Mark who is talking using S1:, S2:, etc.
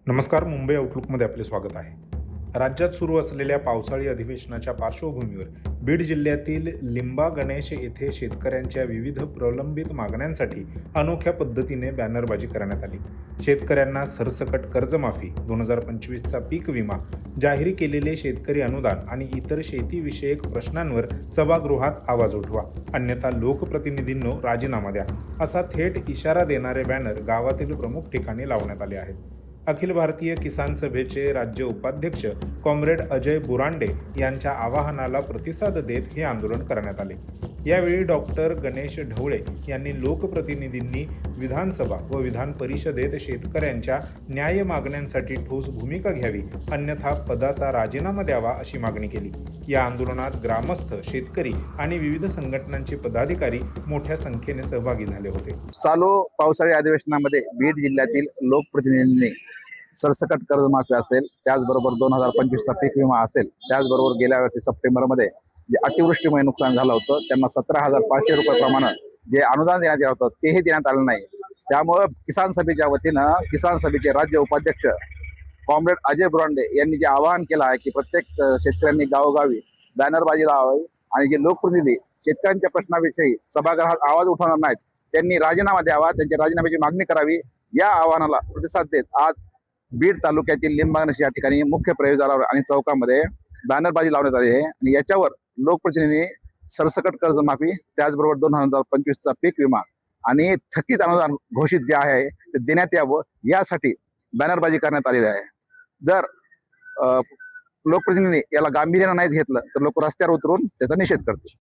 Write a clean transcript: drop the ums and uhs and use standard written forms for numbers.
S1: नमस्कार. मुंबई आउटलुकमध्ये आपले स्वागत आहे. राज्यात सुरू असलेल्या पावसाळी अधिवेशनाच्या पार्श्वभूमीवर बीड जिल्ह्यातील लिंबा गणेश येथे शेतकऱ्यांच्या विविध प्रलंबित मागण्यांसाठी अनोख्या पद्धतीने बॅनरबाजी करण्यात आली. शेतकऱ्यांना सरसकट कर्जमाफी, 2025चा पीक विमा, जाहीर केलेले शेतकरी अनुदान आणि इतर शेतीविषयक प्रश्नांवर सभागृहात आवाज उठवा, अन्यथा लोकप्रतिनिधींनो राजीनामा द्या, असा थेट इशारा देणारे बॅनर गावातील प्रमुख ठिकाणी लावण्यात आले आहेत. अखिल भारतीय किसान सभेचे राज्य उपाध्यक्ष कॉम्रेड अजय बुरांडे यांच्या आवाहनाला प्रतिसाद देत हे आंदोलन करण्यात आले. यावेळी डॉक्टर गणेश ढवळे यांनी लोकप्रतिनिधींनी विधानसभा व विधान परिषदेत शेतकऱ्यांच्या न्याय मागण्यांसाठी ठोस भूमिका घ्यावी, अन्यथा पदाचा राजीनामा द्यावा अशी मागणी केली. या आंदोलनात ग्रामस्थ, शेतकरी आणि विविध संघटनांचे पदाधिकारी मोठ्या संख्येने सहभागी झाले होते.
S2: चालू पावसाळी अधिवेशनामध्ये बीड जिल्ह्यातील लोकप्रतिनिधींनी सरसकट कर्जमाफी असेल, त्याचबरोबर 2025चा पीक विमा असेल, त्याचबरोबर गेल्या वर्षी सप्टेंबरमध्ये जे अतिवृष्टीमुळे नुकसान झालं होतं त्यांना 17,500 रुपये प्रमाणे जे अनुदान देण्यात येत होतं तेही देण्यात आलं नाही. त्यामुळे किसान सभेच्या वतीनं किसान सभेचे राज्य उपाध्यक्ष कॉम्रेड अजय बुरांडे यांनी जे आवाहन केलं आहे की प्रत्येक शेतकऱ्यांनी गावोगावी बॅनरबाजी लावावी आणि जे लोकप्रतिनिधी शेतकऱ्यांच्या प्रश्नाविषयी सभागृहात आवाज उठवणार नाहीत त्यांनी राजीनामा द्यावा, त्यांच्या राजीनाम्याची मागणी करावी. या आवाहनाला प्रतिसाद देत आज बीड तालुक्यातील लिंबा गणेश या ठिकाणी मुख्य प्रवेशद्वारावर आणि चौकामध्ये बॅनरबाजी लावण्यात आली आहे आणि याच्यावर लोकप्रतिनिधी सरसकट कर्जमाफी, त्याचबरोबर 2025चा पीक विमा आणि थकीत अनुदान घोषित जे आहे ते देण्यात यावं यासाठी बॅनरबाजी करण्यात आलेली आहे. जर लोकप्रतिनिधी याला गांभीर्याने नाही घेतलं तर लोक रस्त्यावर उतरून त्याचा निषेध करतील.